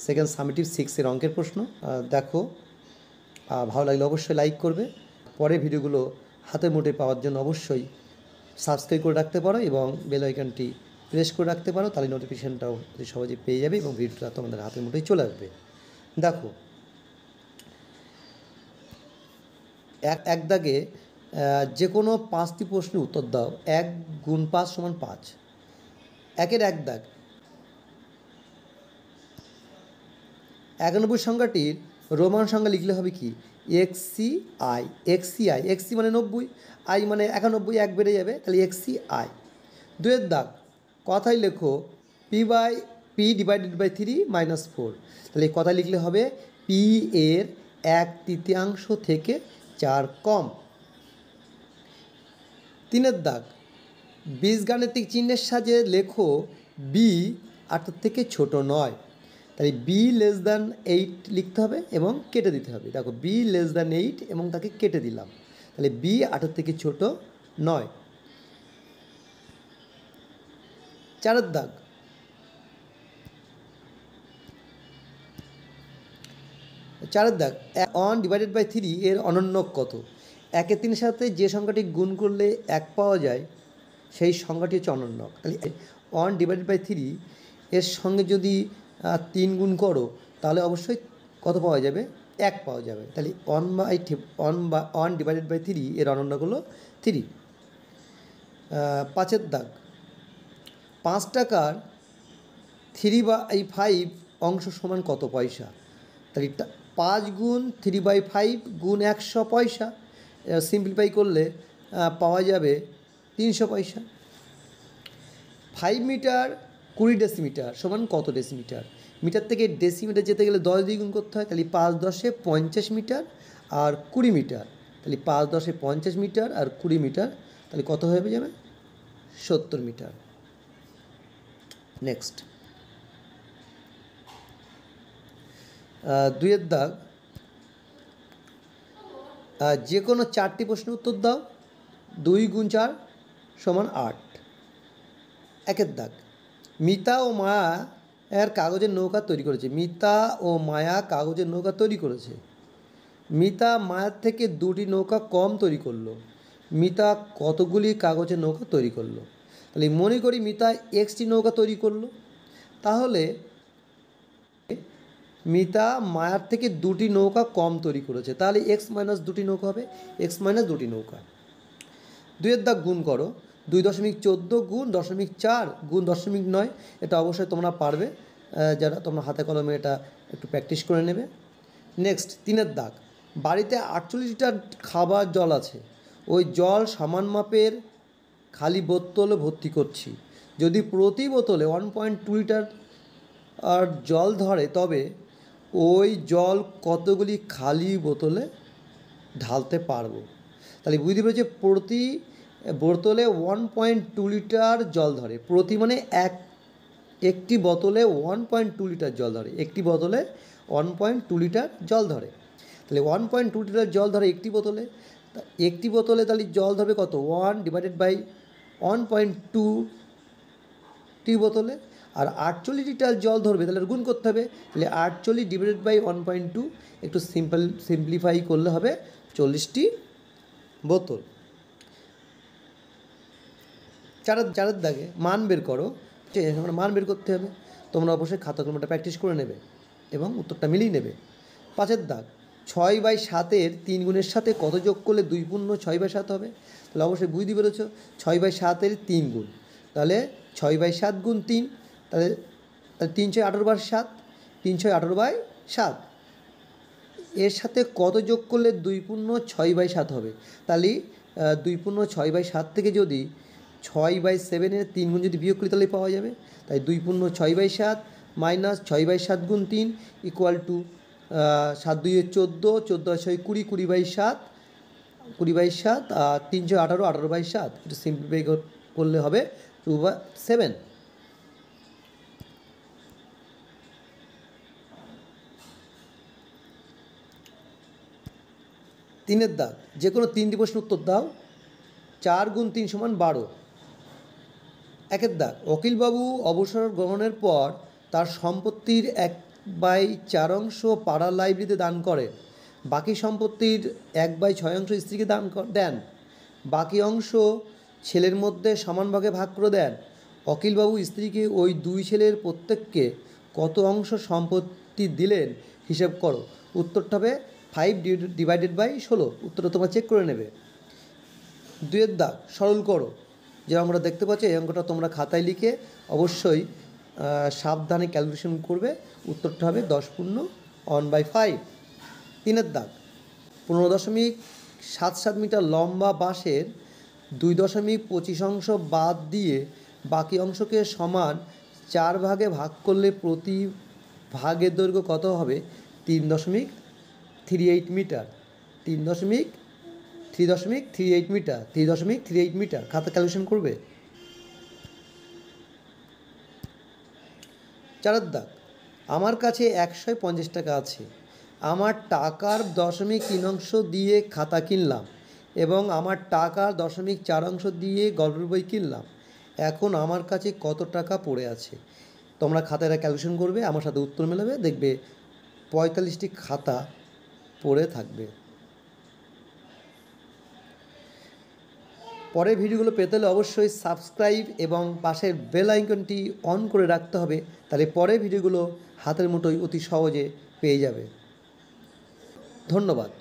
Second summative 6 এর অঙ্কের প্রশ্ন। দেখো, ভালো লাগলে অবশ্যই লাইক করবে। পরের ভিডিওগুলো হাতের মুঠোয় পাওয়ার জন্য অবশ্যই সাবস্ক্রাইব করে রাখতে পারো এবং বেল আইকনটি প্রেস করে রাখতে পারো, তাহলে নোটিফিকেশানটাও সহজে পেয়ে যাবে এবং ভিডিওটা তোমাদের হাতের মুঠোয় চলে আসবে। দেখো, এক দাগে যে কোনো 5টি প্রশ্নের উত্তর দাও। 1 গুণ 5 সমান 5। একের এক দাগ, 91 সংখ্যাটির রোমান সংখ্যা লিখলে হবে কি? XCI। XCI, XC মানে 90, I মানে 91, এক বেড়ে যাবে, তাহলে XCI। 2 দাগ, কথায় লেখো P ডিভাইডেড বাই 3 মাইনাস 4। তাহলে এই কথায় লিখলে হবে P এর 1/3 থেকে 4 কম। 3 দাগ, বীজগাণিতিক চিহ্নের সাহায্যে লেখো B 8 থেকে ছোট নয়। তাই B লেস দ্যান 8 লিখতে হবে এবং কেটে দিতে হবে। দেখো, B লেস দ্যান 8 এবং তাকে কেটে দিলাম, তাহলে B 8 থেকে ছোট নয়। 4 দাগ, 1 ডিভাইডেড বাই 3 এর অনন্যক কত? 1 এর 3 সাথে যে সংখ্যাটি গুণ করলে 1 পাওয়া যায় সেই সংখ্যাটি হচ্ছে অনন্যক। তাহলে 1 ডিভাইডেড বাই 3 এর সঙ্গে যদি 3 গুণ করো তাহলে অবশ্যই কত পাওয়া যাবে? 1 পাওয়া যাবে। তাহলে 1 ডিভাইডেড বাই 3 এর অনন্যক হলো 3। 5 দাগ, 5 টাকার 3/5 অংশ সমান কত পয়সা? তাহলে 5 গুণ 3/5 গুণ 100 পয়সা, সিম্পলিফাই করলে পাওয়া যাবে 300 পয়সা। 5 মিটার 20 ডেসিমিটার সমান কত ডেসিমিটার? মিটার থেকে ডেসিমিটার যেতে গেলে 10 দিয়ে গুণ করতে হয়, তাহলে 5 10 50 মিটার আর 20 মিটার। তাহলে 5 10 50 মিটার আর 20 মিটার, তাহলে কত হয়ে যাবে? 70 মিটার। নেক্সট, 2 দাগ, যে কোনো 4টি প্রশ্নের উত্তর দাও। 2 গুণ 4 সমান 8। 1 দাগ, মিতা ও মায়া এর কাগজের নৌকা তৈরি করেছে। মিতা ও মায়া কাগজের নৌকা তৈরি করেছে। মিতা মায়ার থেকে 2টি নৌকা কম তৈরি করলো। মিতা কতগুলি কাগজের নৌকা তৈরি করলো? তাহলে মনে করি মিতা Xটি নৌকা তৈরি করলো, তাহলে মিতা মায়ার থেকে 2টি নৌকা কম তৈরি করেছে, তাহলে X মাইনাস 2টি নৌকা হবে। X মাইনাস 2টি নৌকা। 2 দাগ, গুণ করো। 2.14 গুণ 0.4 গুণ 0.9। এটা অবশ্যই তোমরা পারবে, যারা তোমরা হাতে কলমে এটা একটু প্র্যাকটিস করে নেবে। নেক্সট, 3 দাগ, বাড়িতে 48 লিটার খাবার জল আছে। ওই জল সমান মাপের খালি বোতলে ভর্তি করছি। যদি প্রতি বোতলে 1.2 লিটার আর জল ধরে তবে ওই জল কতগুলি খালি বোতলে ঢালতে পারবো? তাহলে বুঝতে পেরেছি, প্রতি বোতলে 1.2 লিটার জল ধরে। প্রতি মানে একটি বোতলে 1.2 লিটার জল ধরে। একটি বোতলে 1.2 লিটার জল ধরে। তাহলে 1.2 লিটার জল ধরে একটি বোতলে। একটি বোতলে তাহলে জল ধরবে কত? 1 ডিভাইডেড বাই 1.2টি বোতলে। আর 48 লিটার জল ধরবে, তাহলে গুণ করতে হবে। তাহলে 48 ডিভাইডেড বাই 1.2, একটু সিম্পলিফাই করলে হবে 40টি বোতল। 4 দাগে, মান বের করো। মান বের করতে হবে। তোমরা অবশ্যই খাতা কলমটা প্র্যাকটিস করে নেবে এবং উত্তরটা মিলিয়ে নেবে। 5 দাগ, 6/7 3 গুণের সাথে কত যোগ করলে 2 পূর্ণ 6/7 হবে? তাহলে অবশ্যই বুঝতে পেরেছ, 6/7 3 গুণ, তাহলে 6/7 গুণ 3, তাহলে 3 6 18/7, 3 6 18/7। এর সাথে কত যোগ করলে 2 পূর্ণ 6/7 হবে? তাহলে 2 পূর্ণ 6/7 থেকে যদি 6/7 এর 3 গুণ যদি বিয়োগ করি তাহলে পাওয়া যাবে। তাই 2 পূর্ণ 6/7 মাইনাস 6/7 গুণ 3 ইকুয়াল টু 7 2 14, 14 6 20, 20/7, 20/7 আর 3 6 18, 18/7। এটা সিম্পলিফাই করলে হবে 2/7। 3 দাগ, যে কোনো 3টি প্রশ্নের উত্তর দাও। 4 গুণ 3 সমান 12। 1 দাগ, অখিলবাবু অবসর গ্রহণের পর তার সম্পত্তির 1/4 পাড়ার লাইব্রেরিতে দান করেন, বাকি সম্পত্তির 1/6 স্ত্রীকে দেন, বাকি অংশ ছেলের মধ্যে সমান ভাগে ভাগ করে দেন। অখিলবাবু স্ত্রীকে ওই 2 ছেলের প্রত্যেককে কত অংশ সম্পত্তি দিলেন হিসেব করো। উত্তরটা হবে 5/16। উত্তরটা তোমরা চেক করে নেবে। 2 দাগ সরল করো। যে অঙ্কটা দেখতে পাচ্ছ এই অঙ্কটা তোমরা খাতায় লিখে অবশ্যই সাবধানে ক্যালকুলেশন করবে। উত্তরটা হবে 10 পূর্ণ 1/5। 3 দাগ 15.77 মিটার লম্বা বাঁশের 2.25 বাদ দিয়ে বাকি অংশকে সমান 4 ভাগে ভাগ করলে প্রতি ভাগের দৈর্ঘ্য কত হবে? 3.38 মিটার। 3.38 মিটার। 3.38 মিটার। খাতা ক্যালকুলেশন করবে। 4 দাগ আমার কাছে 150 টাকা আছে। আমার টাকার 0.3 দিয়ে খাতা কিনলাম এবং আমার টাকার 0.4 দিয়ে গল্পের বই কিনলাম। এখন আমার কাছে কত টাকা পড়ে আছে? তোমরা খাতায় ক্যালকুলেশন করবে, আমার সাথে উত্তর মেলাবে, দেখবে 45টি খাতা পড়ে থাকবে। পরের ভিডিওগুলো পেতে হলে অবশ্যই সাবস্ক্রাইব এবং পাশের বেল আইকনটি অন করে রাখতে হবে, তাহলে পরের ভিডিওগুলো হাতের মুঠোয় অতি সহজে পেয়ে যাবে। ধন্যবাদ।